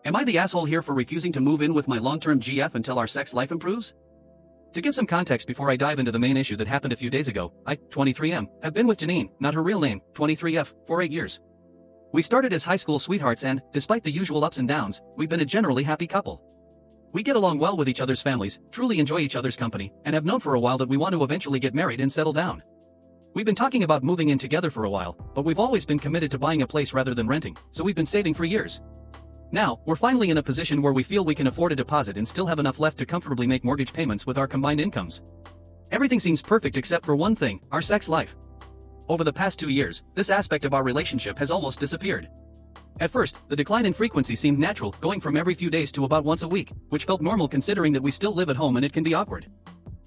Am I the asshole here for refusing to move in with my long-term GF until our sex life improves? To give some context before I dive into the main issue that happened a few days ago, I, 23M, have been with Janine, not her real name, 23F, for 8 years. We started as high school sweethearts and, despite the usual ups and downs, we've been a generally happy couple. We get along well with each other's families, truly enjoy each other's company, and have known for a while that we want to eventually get married and settle down. We've been talking about moving in together for a while, but we've always been committed to buying a place rather than renting, so we've been saving for years. Now, we're finally in a position where we feel we can afford a deposit and still have enough left to comfortably make mortgage payments with our combined incomes. Everything seems perfect except for one thing, our sex life. Over the past 2 years, this aspect of our relationship has almost disappeared. At first, the decline in frequency seemed natural, going from every few days to about once a week, which felt normal considering that we still live at home and it can be awkward.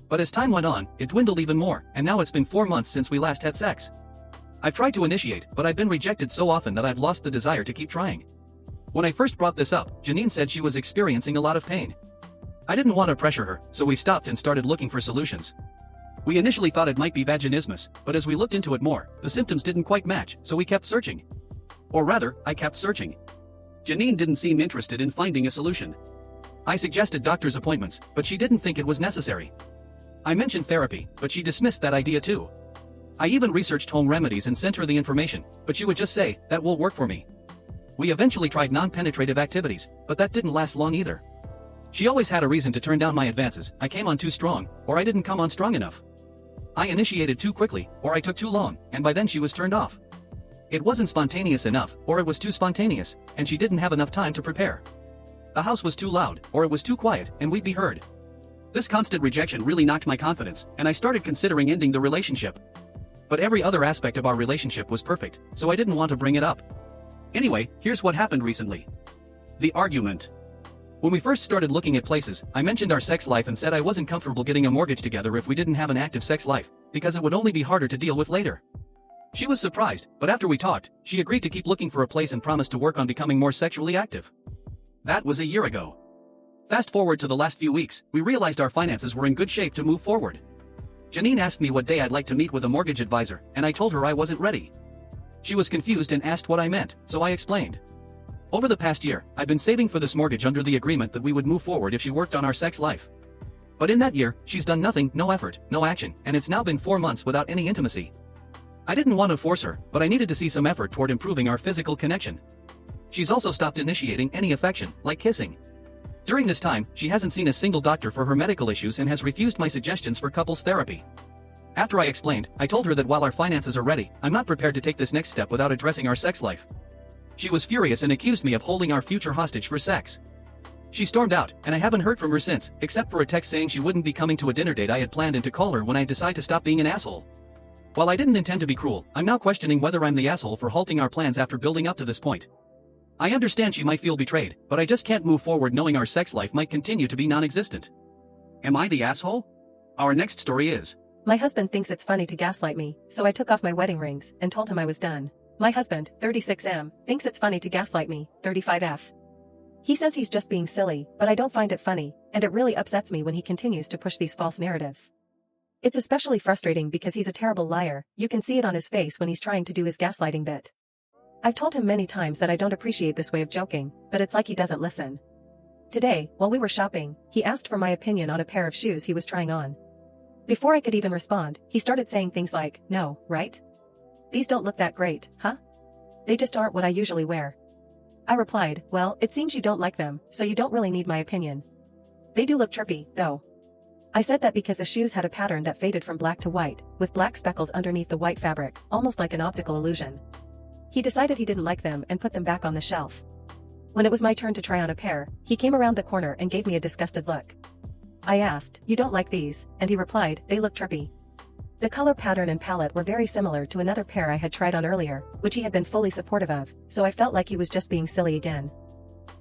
But as time went on, it dwindled even more, and now it's been 4 months since we last had sex. I've tried to initiate, but I've been rejected so often that I've lost the desire to keep trying. When I first brought this up, Janine said she was experiencing a lot of pain. I didn't want to pressure her, so we stopped and started looking for solutions. We initially thought it might be vaginismus, but as we looked into it more, the symptoms didn't quite match, so we kept searching. Or rather, I kept searching. Janine didn't seem interested in finding a solution. I suggested doctor's appointments, but she didn't think it was necessary. I mentioned therapy, but she dismissed that idea too. I even researched home remedies and sent her the information, but she would just say, "That won't work for me." We eventually tried non-penetrative activities, but that didn't last long either. She always had a reason to turn down my advances. I came on too strong, or I didn't come on strong enough. I initiated too quickly, or I took too long, and by then she was turned off. It wasn't spontaneous enough, or it was too spontaneous, and she didn't have enough time to prepare. The house was too loud, or it was too quiet, and we'd be heard. This constant rejection really knocked my confidence, and I started considering ending the relationship. But every other aspect of our relationship was perfect, so I didn't want to bring it up. Anyway, here's what happened recently. The argument. When we first started looking at places, I mentioned our sex life and said I wasn't comfortable getting a mortgage together if we didn't have an active sex life, because it would only be harder to deal with later. She was surprised, but after we talked, she agreed to keep looking for a place and promised to work on becoming more sexually active. That was a year ago. Fast forward to the last few weeks, we realized our finances were in good shape to move forward. Janine asked me what day I'd like to meet with a mortgage advisor, and I told her I wasn't ready. She was confused and asked what I meant, so I explained. Over the past year, I've been saving for this mortgage under the agreement that we would move forward if she worked on our sex life. But in that year, she's done nothing, no effort, no action, and it's now been 4 months without any intimacy. I didn't want to force her, but I needed to see some effort toward improving our physical connection. She's also stopped initiating any affection, like kissing. During this time, she hasn't seen a single doctor for her medical issues and has refused my suggestions for couples therapy. After I explained, I told her that while our finances are ready, I'm not prepared to take this next step without addressing our sex life. She was furious and accused me of holding our future hostage for sex. She stormed out, and I haven't heard from her since, except for a text saying she wouldn't be coming to a dinner date I had planned and to call her when I decide to stop being an asshole. While I didn't intend to be cruel, I'm now questioning whether I'm the asshole for halting our plans after building up to this point. I understand she might feel betrayed, but I just can't move forward knowing our sex life might continue to be non-existent. Am I the asshole? Our next story is: My husband thinks it's funny to gaslight me, so I took off my wedding rings and told him I was done. My husband, 36M, thinks it's funny to gaslight me, 35F. He says he's just being silly, but I don't find it funny, and it really upsets me when he continues to push these false narratives. It's especially frustrating because he's a terrible liar. You can see it on his face when he's trying to do his gaslighting bit. I've told him many times that I don't appreciate this way of joking, but it's like he doesn't listen. Today, while we were shopping, he asked for my opinion on a pair of shoes he was trying on. Before I could even respond, he started saying things like, "No, right? These don't look that great, huh? They just aren't what I usually wear." I replied, "Well, it seems you don't like them, so you don't really need my opinion. They do look trippy, though." I said that because the shoes had a pattern that faded from black to white, with black speckles underneath the white fabric, almost like an optical illusion. He decided he didn't like them and put them back on the shelf. When it was my turn to try on a pair, he came around the corner and gave me a disgusted look. I asked, "You don't like these?" and he replied, "They look trippy." The color pattern and palette were very similar to another pair I had tried on earlier, which he had been fully supportive of, so I felt like he was just being silly again.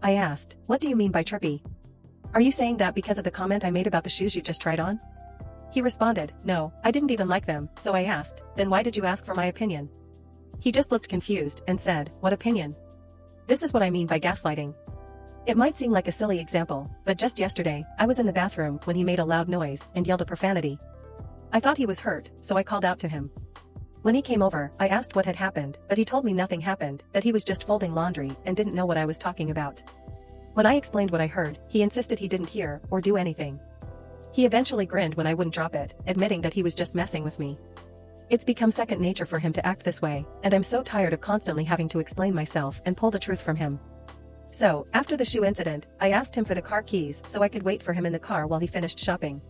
I asked, "What do you mean by trippy? Are you saying that because of the comment I made about the shoes you just tried on?" He responded, "No, I didn't even like them," so I asked, "Then why did you ask for my opinion?" He just looked confused and said, "What opinion?" This is what I mean by gaslighting. It might seem like a silly example, but just yesterday, I was in the bathroom when he made a loud noise and yelled a profanity. I thought he was hurt, so I called out to him. When he came over, I asked what had happened, but he told me nothing happened, that he was just folding laundry and didn't know what I was talking about. When I explained what I heard, he insisted he didn't hear or do anything. He eventually grinned when I wouldn't drop it, admitting that he was just messing with me. It's become second nature for him to act this way, and I'm so tired of constantly having to explain myself and pull the truth from him. So, after the shoe incident, I asked him for the car keys so I could wait for him in the car while he finished shopping.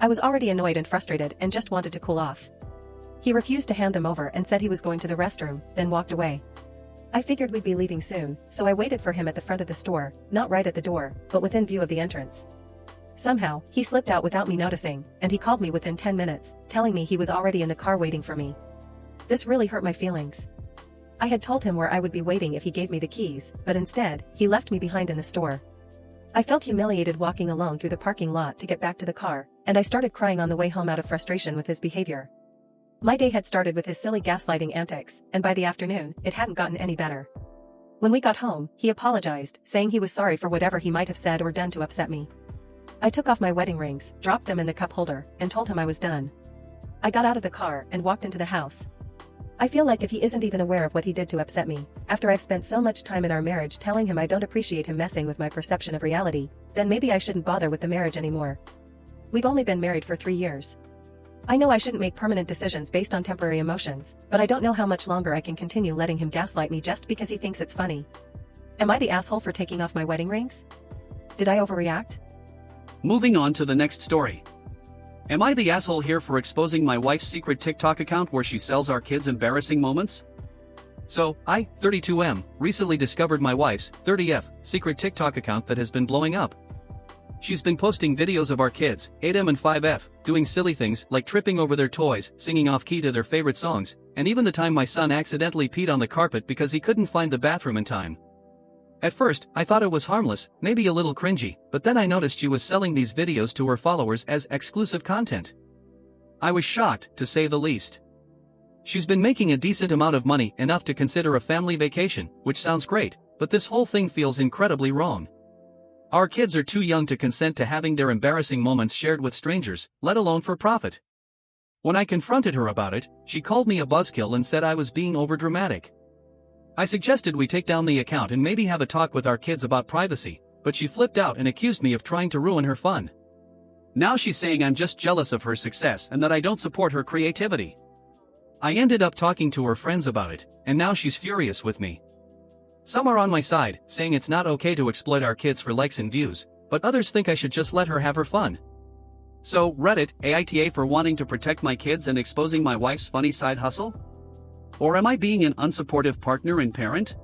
I was already annoyed and frustrated and just wanted to cool off. He refused to hand them over and said he was going to the restroom, then walked away. I figured we'd be leaving soon, so I waited for him at the front of the store, not right at the door, but within view of the entrance. Somehow, he slipped out without me noticing, and he called me within 10 minutes, telling me he was already in the car waiting for me. This really hurt my feelings. I had told him where I would be waiting if he gave me the keys, but instead, he left me behind in the store. I felt humiliated walking alone through the parking lot to get back to the car, and I started crying on the way home out of frustration with his behavior. My day had started with his silly gaslighting antics, and by the afternoon, it hadn't gotten any better. When we got home, he apologized, saying he was sorry for whatever he might have said or done to upset me. I took off my wedding rings, dropped them in the cup holder, and told him I was done. I got out of the car and walked into the house. I feel like if he isn't even aware of what he did to upset me, after I've spent so much time in our marriage telling him I don't appreciate him messing with my perception of reality, then maybe I shouldn't bother with the marriage anymore. We've only been married for 3 years. I know I shouldn't make permanent decisions based on temporary emotions, but I don't know how much longer I can continue letting him gaslight me just because he thinks it's funny. Am I the asshole for taking off my wedding rings? Did I overreact? Moving on to the next story. Am I the asshole here for exposing my wife's secret TikTok account where she sells our kids embarrassing moments? So, I, 32M, recently discovered my wife's, 30F, secret TikTok account that has been blowing up. She's been posting videos of our kids, 8M and 5F, doing silly things like tripping over their toys, singing off-key to their favorite songs, and even the time my son accidentally peed on the carpet because he couldn't find the bathroom in time. At first, I thought it was harmless, maybe a little cringy, but then I noticed she was selling these videos to her followers as exclusive content. I was shocked, to say the least. She's been making a decent amount of money, enough to consider a family vacation, which sounds great, but this whole thing feels incredibly wrong. Our kids are too young to consent to having their embarrassing moments shared with strangers, let alone for profit. When I confronted her about it, she called me a buzzkill and said I was being overdramatic. I suggested we take down the account and maybe have a talk with our kids about privacy, but she flipped out and accused me of trying to ruin her fun. Now she's saying I'm just jealous of her success and that I don't support her creativity. I ended up talking to her friends about it, and now she's furious with me. Some are on my side, saying it's not okay to exploit our kids for likes and views, but others think I should just let her have her fun. So, Reddit, AITA for wanting to protect my kids and exposing my wife's funny side hustle? Or am I being an unsupportive partner and parent?